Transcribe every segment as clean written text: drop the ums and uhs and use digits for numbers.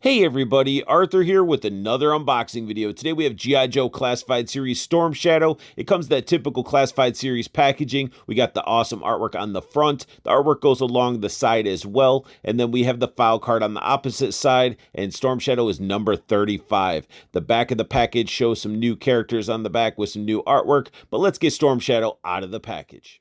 Hey everybody, Arthur here with another unboxing video. Today we have G.I. Joe Classified Series Storm Shadow. It comes that typical Classified Series packaging. We got the awesome artwork on the front. The artwork goes along the side as well. And then we have the file card on the opposite side, and Storm Shadow is number 35. The back of the package shows some new characters on the back with some new artwork, but let's get Storm Shadow out of the package.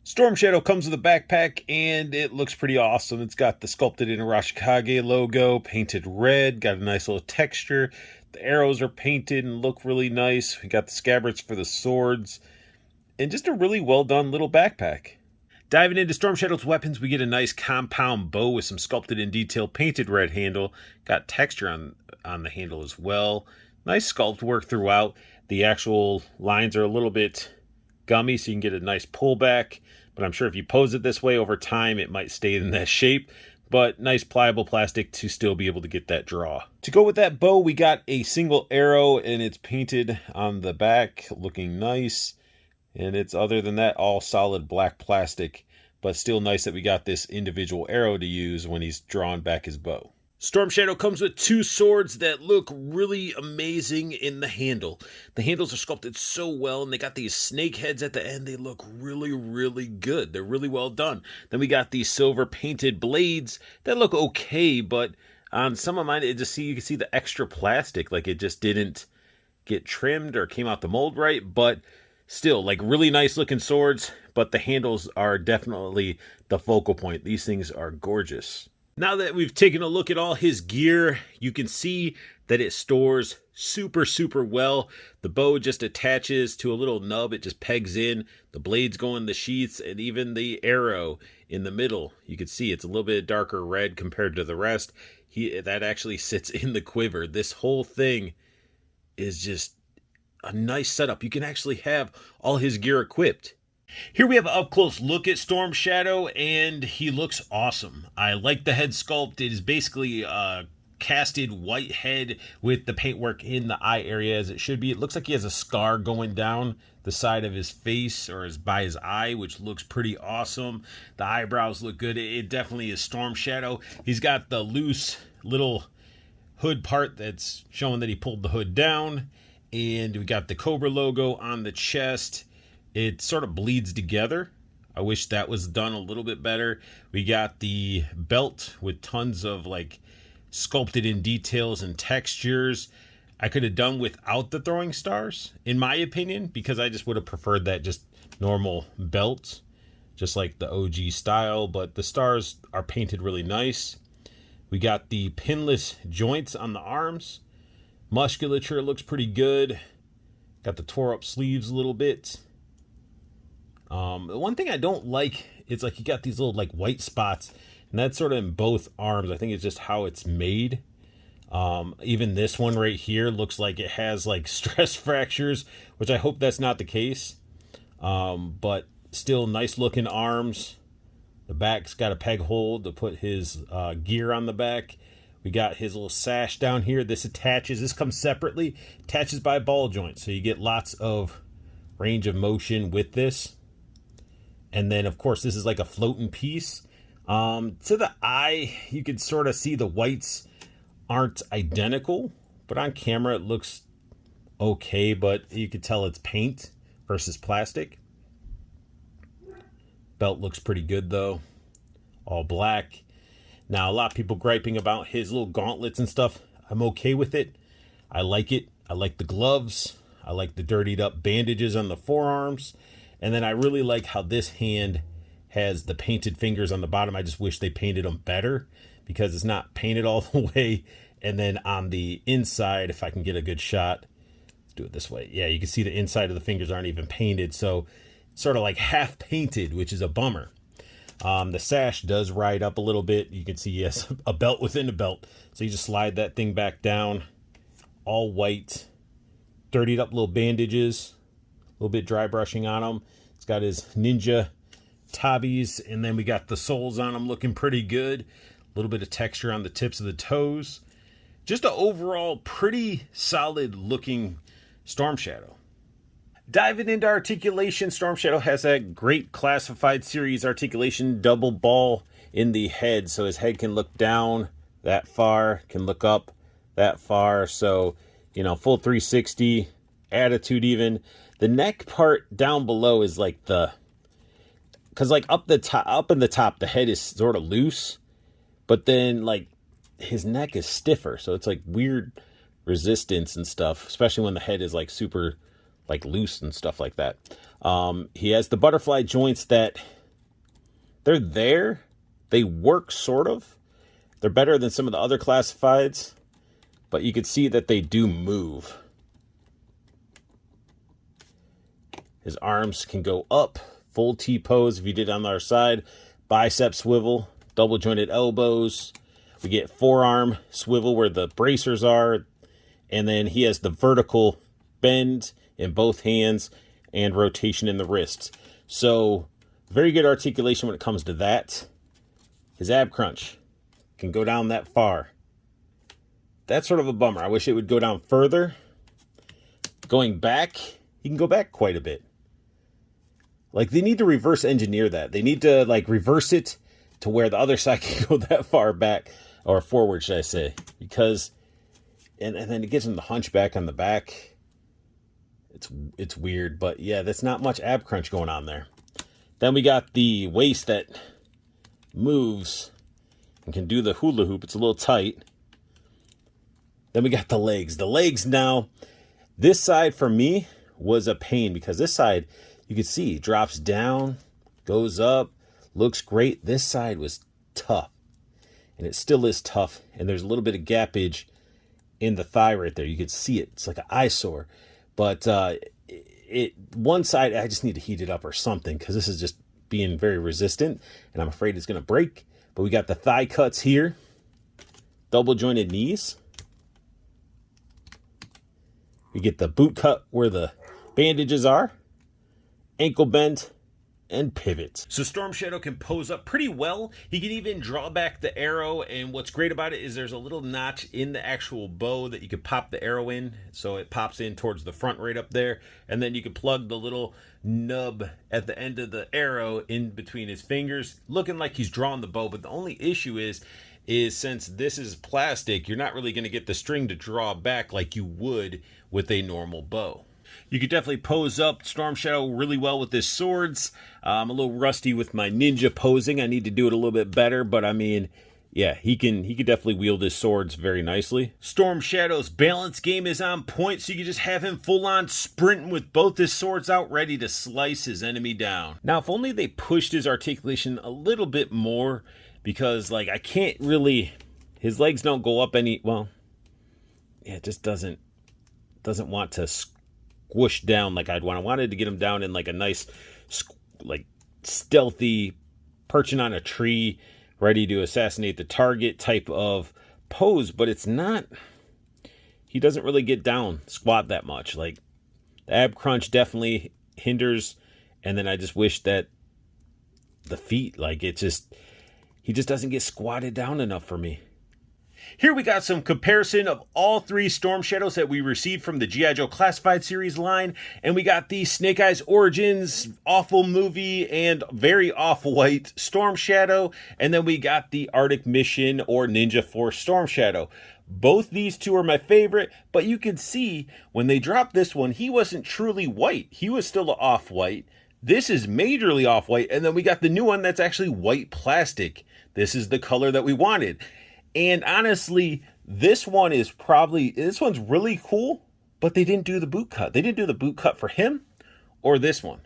Storm Shadow comes with a backpack, and it looks pretty awesome. It's got the sculpted in Arashikage logo, painted red, got a nice little texture. The arrows are painted and look really nice. We got the scabbards for the swords, and just a really well done little backpack. Diving into Storm Shadow's weapons, we get a nice compound bow with some sculpted in detail painted red handle. Got texture on the handle as well. Nice sculpt work throughout. The actual lines are a little bit gummy, so you can get a nice pullback. But I'm sure if you pose it this way over time, it might stay in that shape. But nice pliable plastic to still be able to get that draw. To go with that bow, we got a single arrow, and it's painted on the back, looking nice. And it's, other than that, all solid black plastic. But still nice that we got this individual arrow to use when he's drawing back his bow. Storm Shadow comes with two swords that look really amazing in the handle. The handles are sculpted so well, and they got these snake heads at the end. They look really, really good. They're really well done. Then we got these silver painted blades that look okay, but on some of mine, you can see the extra plastic, like it just didn't get trimmed or came out the mold right, but still, like, really nice looking swords, but the handles are definitely the focal point. These things are gorgeous. Now that we've taken a look at all his gear, you can see that it stores super, super well. The bow just attaches to a little nub. It just pegs in. The blades go in the sheaths, and even the arrow in the middle. You can see it's a little bit darker red compared to the rest. That actually sits in the quiver. This whole thing is just a nice setup. You can actually have all his gear equipped. Here we have an up-close look at Storm Shadow, and he looks awesome. I like the head sculpt. It is basically a casted white head with the paintwork in the eye area as it should be. It looks like he has a scar going down the side of his face, or by his eye, which looks pretty awesome. The eyebrows look good. It definitely is Storm Shadow. He's got the loose little hood part that's showing that he pulled the hood down, and we got the Cobra logo on the chest. It sort of bleeds together. I wish that was done a little bit better. We got the belt with tons of like sculpted in details and textures. I could have done without the throwing stars, in my opinion, because I just would have preferred that just normal belt, just like the OG style, but the stars are painted really nice. We got the pinless joints on the arms. Musculature looks pretty good. Got the tore up sleeves a little bit. The one thing I don't like is like you got these little like white spots, and that's sort of in both arms. I think it's just how it's made. Even this one right here looks like it has like stress fractures, which I hope that's not the case. But still nice looking arms. The back's got a peg hold to put his gear on the back. We got his little sash down here. This comes separately, attaches by a ball joint, so you get lots of range of motion with this. And then, of course, this is like a floating piece. To the eye, you can sort of see the whites aren't identical, but on camera it looks okay, but you can tell it's paint versus plastic. Belt looks pretty good, though. All black. Now, a lot of people griping about his little gauntlets and stuff. I'm okay with it. I like it. I like the gloves. I like the dirtied up bandages on the forearms. And then I really like how this hand has the painted fingers on the bottom. I just wish they painted them better because it's not painted all the way. And then on the inside, if I can get a good shot, let's do it this way. Yeah, you can see the inside of the fingers aren't even painted. So it's sort of like half painted, which is a bummer. The sash does ride up a little bit. You can see, yes, a belt within a belt. So you just slide that thing back down. All white, dirtied up little bandages. A little bit dry brushing on them. It's got his ninja tabis, and then we got the soles on them looking pretty good. A little bit of texture on the tips of the toes. Just an overall pretty solid looking Storm Shadow. Diving into articulation, Storm Shadow has that great classified series articulation double ball in the head, so his head can look down that far, can look up that far, so, you know, full 360, attitude even. The neck part down below is like because like up in the top, the head is sort of loose, but then like his neck is stiffer, so it's like weird resistance and stuff, especially when the head is like super like loose and stuff like that. He has the butterfly joints that they're there. They work sort of. They're better than some of the other classifieds, but you can see that they do move. His arms can go up, full T-pose if you did on the other side, bicep swivel, double jointed elbows. We get forearm swivel where the bracers are, and then he has the vertical bend in both hands and rotation in the wrists. So very good articulation when it comes to that. His ab crunch can go down that far. That's sort of a bummer. I wish it would go down further. Going back, he can go back quite a bit. Like, they need to reverse engineer that. They need to like reverse it to where the other side can go that far back, or forward, should I say. Because, and then it gives him the hunchback on the back. It's weird, but yeah, that's not much ab crunch going on there. Then we got the waist that moves and can do the hula hoop. It's a little tight. Then we got the legs. The legs now, this side for me was a pain because this side, you can see, drops down, goes up, looks great. This side was tough, and it still is tough. And there's a little bit of gappage in the thigh right there. You can see it. It's like an eyesore. But one side, I just need to heat it up or something because this is just being very resistant, and I'm afraid it's going to break. But we got the thigh cuts here, double jointed knees. We get the boot cut where the bandages are, ankle bend, and pivot. So Storm Shadow can pose up pretty well. He can even draw back the arrow, and what's great about it is there's a little notch in the actual bow that you can pop the arrow in, so it pops in towards the front right up there, and then you can plug the little nub at the end of the arrow in between his fingers, looking like he's drawing the bow. But the only issue is since this is plastic, you're not really going to get the string to draw back like you would with a normal bow. You could definitely pose up Storm Shadow really well with his swords. I'm a little rusty with my ninja posing. I need to do it a little bit better, but I mean, yeah, he could definitely wield his swords very nicely. Storm Shadow's balance game is on point, so you can just have him full on sprinting with both his swords out, ready to slice his enemy down. Now, if only they pushed his articulation a little bit more, because like I can't really, his legs don't go up any, well, yeah, it just doesn't want to squish down like I'd want. I wanted to get him down in like a nice, like stealthy, perching on a tree, ready to assassinate the target type of pose, but it's not, he doesn't really get down squat that much. Like the ab crunch definitely hinders, and then I just wish that the feet, like he just doesn't get squatted down enough for me. Here we got some comparison of all three Storm Shadows that we received from the G.I. Joe Classified Series line. And we got the Snake Eyes Origins, awful movie, and very off-white Storm Shadow. And then we got the Arctic Mission or Ninja Force Storm Shadow. Both these two are my favorite, but you can see when they dropped this one, he wasn't truly white. He was still off-white. This is majorly off-white. And then we got the new one that's actually white plastic. This is the color that we wanted. And honestly, this one's really cool, but they didn't do the boot cut. They didn't do the boot cut for him or this one.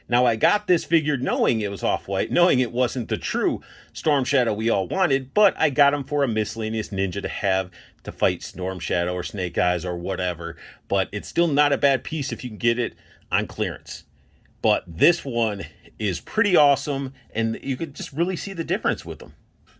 Now, I got this figure knowing it was off-white, knowing it wasn't the true Storm Shadow we all wanted, but I got him for a miscellaneous ninja to have to fight Storm Shadow or Snake Eyes or whatever. But it's still not a bad piece if you can get it on clearance. But this one is pretty awesome, and you could just really see the difference with them.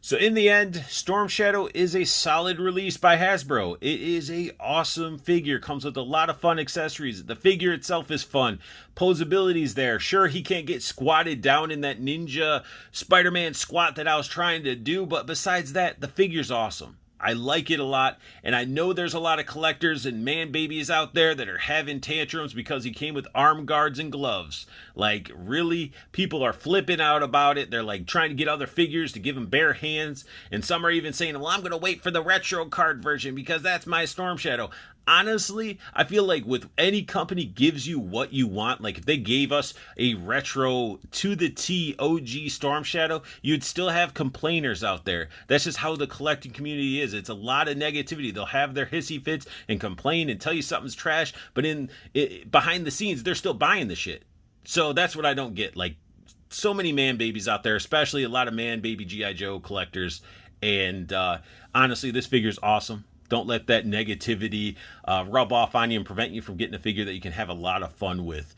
So in the end, Storm Shadow is a solid release by Hasbro. It is a awesome figure. Comes with a lot of fun accessories. The figure itself is fun. Posability's there. Sure, he can't get squatted down in that ninja Spider-Man squat that I was trying to do, but besides that, the figure's awesome. I like it a lot, and I know there's a lot of collectors and man babies out there that are having tantrums because he came with arm guards and gloves. Like, really, people are flipping out about it. They're like trying to get other figures to give them bare hands, and some are even saying, well, I'm going to wait for the retro card version because that's my Storm Shadow. Honestly, I feel like with any company gives you what you want, like if they gave us a retro to the T OG Storm Shadow, you'd still have complainers out there. That's just how the collecting community is. It's a lot of negativity. They'll have their hissy fits and complain and tell you something's trash, but behind the scenes, they're still buying the shit. So that's what I don't get. Like, so many man babies out there, especially a lot of man baby G.I. Joe collectors. And honestly, this figure's awesome. Don't let that negativity rub off on you and prevent you from getting a figure that you can have a lot of fun with.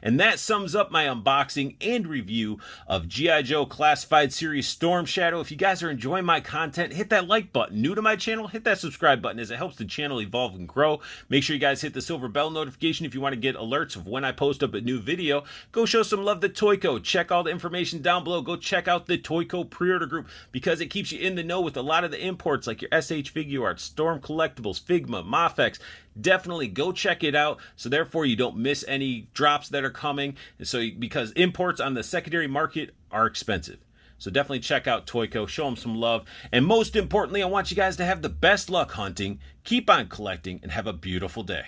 And that sums up my unboxing and review of G.I. Joe Classified Series Storm Shadow. If you guys are enjoying my content, hit that like button. New to my channel, hit that subscribe button as it helps the channel evolve and grow. Make sure you guys hit the silver bell notification if you want to get alerts of when I post up a new video. Go show some love to Toyco. Check all the information down below. Go check out the Toyco pre-order group because it keeps you in the know with a lot of the imports like your SH Figuarts, Storm Collectibles, Figma, Mafex. Definitely go check it out, so therefore you don't miss any drops that are coming. And so, because imports on the secondary market are expensive, so definitely check out Toyco, show them some love, and most importantly, I want you guys to have the best luck hunting, keep on collecting, and have a beautiful day.